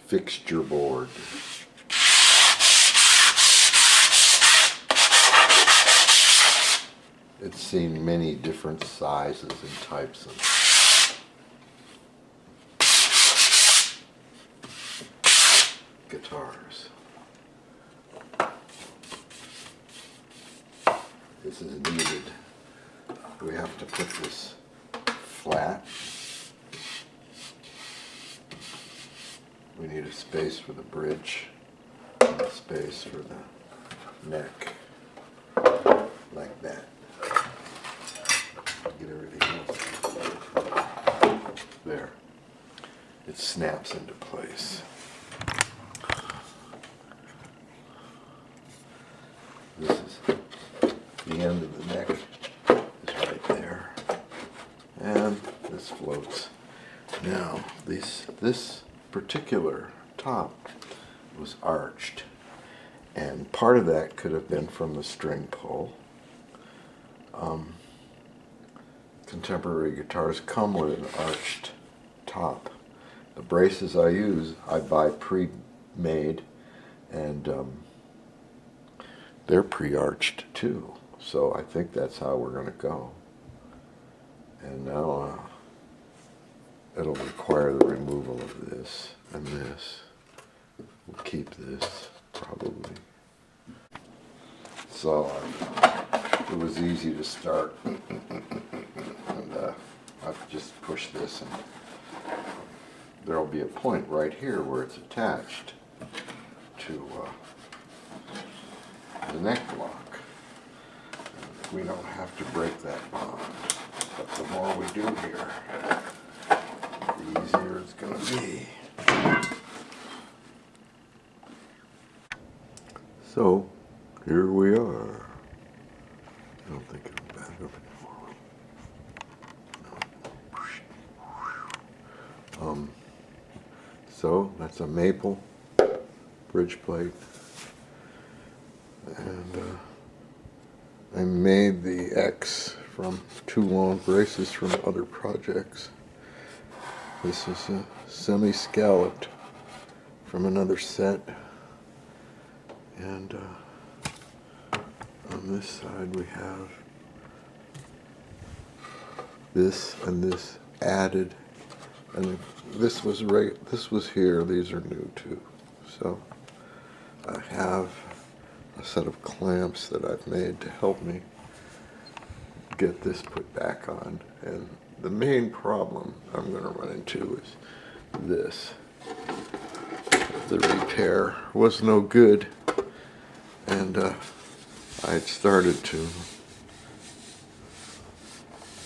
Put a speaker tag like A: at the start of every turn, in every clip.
A: fixture board. It's seen many different sizes and types of guitars. This is needed. We have to put this flat. We need a space for the bridge and a space for the neck, like that. Get everything else there. It snaps into place. This is the end of the neck is right there, and this floats. Now this particular top was arched, and part of that could have been from the string pull. Contemporary guitars come with an arched top. The braces I use, I buy pre-made, and they're pre-arched too. So I think that's how we're going to go. And now it'll require the removal of this and this. We'll keep this, probably. So it was easy to start. And I've just pushed this, and there'll be a point right here where it's attached to the neck block. We don't have to break that bond, but the more we do here, the easier it's going to be. So here we are. I don't think it'll back up anymore. So that's a maple bridge plate, and I made the X from 2 long braces from other projects. This is a semi-scalloped from another set, and on this side we have this and this added, and this was here. These are new too. So I have a set of clamps that I've made to help me get this put back on. And the main problem I'm going to run into is this. The repair was no good, and I had started to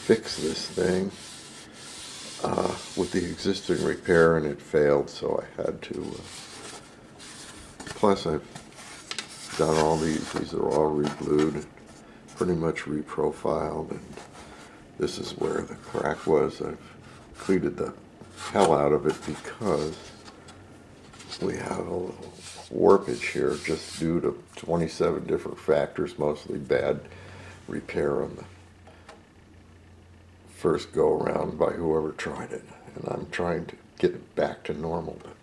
A: fix this thing with the existing repair, and it failed, so I had to plus I've done all these are all re-glued, pretty much reprofiled, and this is where the crack was. I've cleated the hell out of it because we have a little warpage here just due to 27 different factors, mostly bad repair on the first go around by whoever tried it, and I'm trying to get it back to normal, but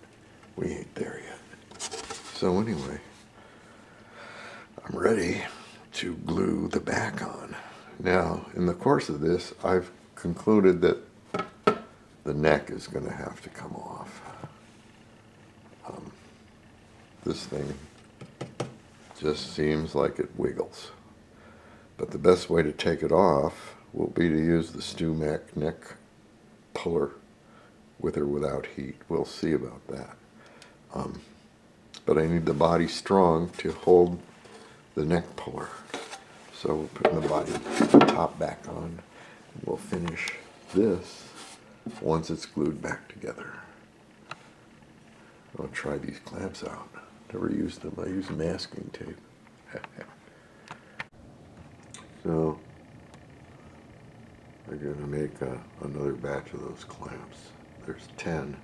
A: we ain't there yet. So anyway, I'm ready to glue the back on. Now, in the course of this, I've concluded that the neck is going to have to come off. This thing just seems like it wiggles. But the best way to take it off will be to use the StewMac neck puller, with or without heat. We'll see about that. But I need the body strong to hold the neck puller. So we'll put the body top back on, and we'll finish this once it's glued back together. I'll try these clamps out. Never used them. I use masking tape. So I'm going to make another batch of those clamps. There's 10.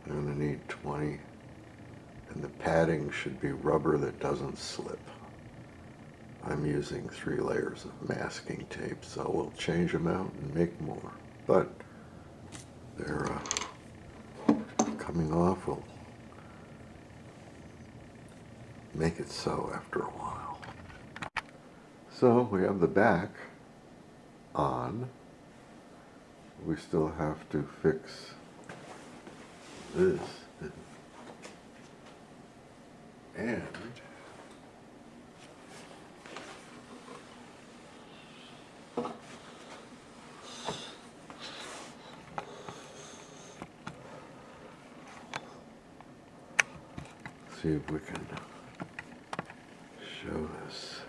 A: I'm going to need 20. And the padding should be rubber that doesn't slip. I'm using 3 layers of masking tape, so we'll change them out and make more. But they're coming off will make it so after a while. So we have the back on. We still have to fix this. And see if we can show this.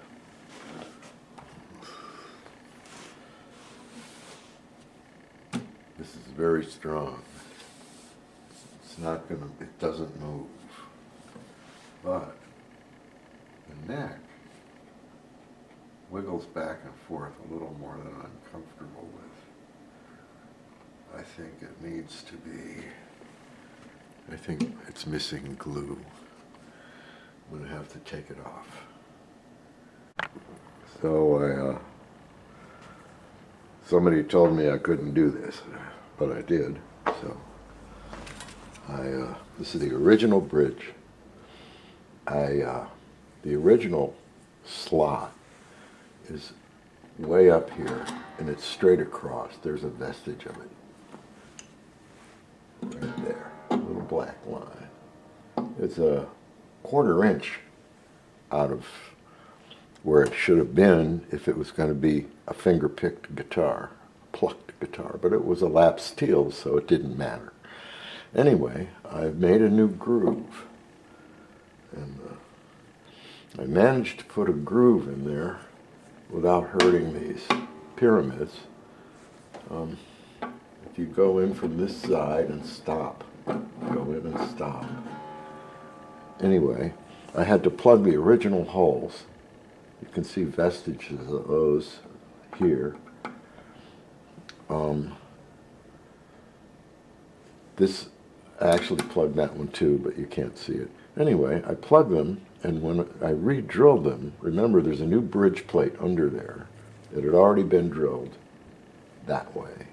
A: This is very strong. It's not gonna, it doesn't move. But the neck wiggles back and forth a little more than I'm comfortable with. I think it needs to be, I think it's missing glue. I'm gonna have to take it off. So somebody told me I couldn't do this, but I did. So this is the original bridge. The original slot is way up here, and it's straight across. There's a vestige of it right there, a little black line. It's a 1/4 inch out of where it should have been if it was going to be a finger-picked guitar, plucked guitar, but it was a lap steel, so it didn't matter. Anyway, I've made a new groove, and I managed to put a groove in there without hurting these pyramids. If you go in from this side and stop, go in and stop. Anyway, I had to plug the original holes. You can see vestiges of those here. This, I actually plugged that one too, but you can't see it. Anyway, I plugged them, and when I re-drilled them, remember there's a new bridge plate under there that had already been drilled that way,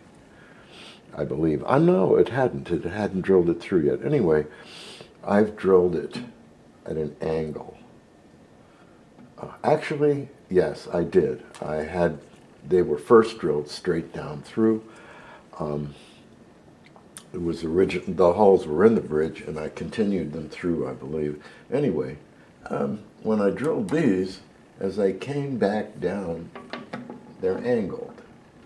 A: I believe. No, it hadn't. It hadn't drilled it through yet. Anyway, I've drilled it at an angle. Actually, yes, I did. They were first drilled straight down through. It was the holes were in the bridge, and I continued them through, I believe. Anyway, when I drilled these, as I came back down, they're angled,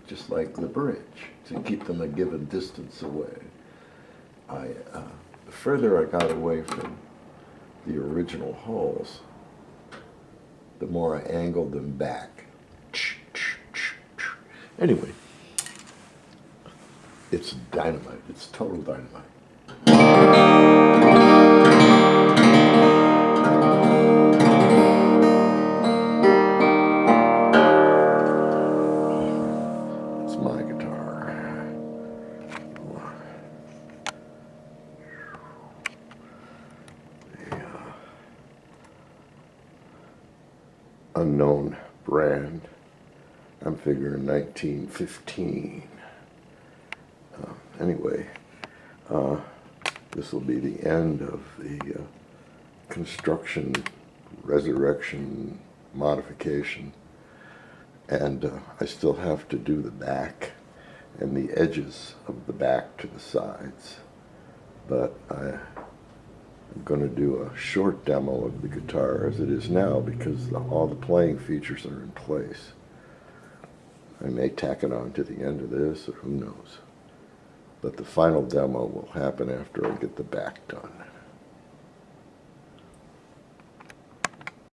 A: just like the bridge, to keep them a given distance away. The further I got away from the original holes, the more I angled them back. Anyway, it's dynamite. It's total dynamite. It's my guitar. Unknown brand. I'm figuring 1915. Anyway, this will be the end of the construction, resurrection, modification, and I still have to do the back and the edges of the back to the sides, but I'm going to do a short demo of the guitar as it is now because all the playing features are in place. I may tack it on to the end of this, or who knows. But the final demo will happen after I get the back done.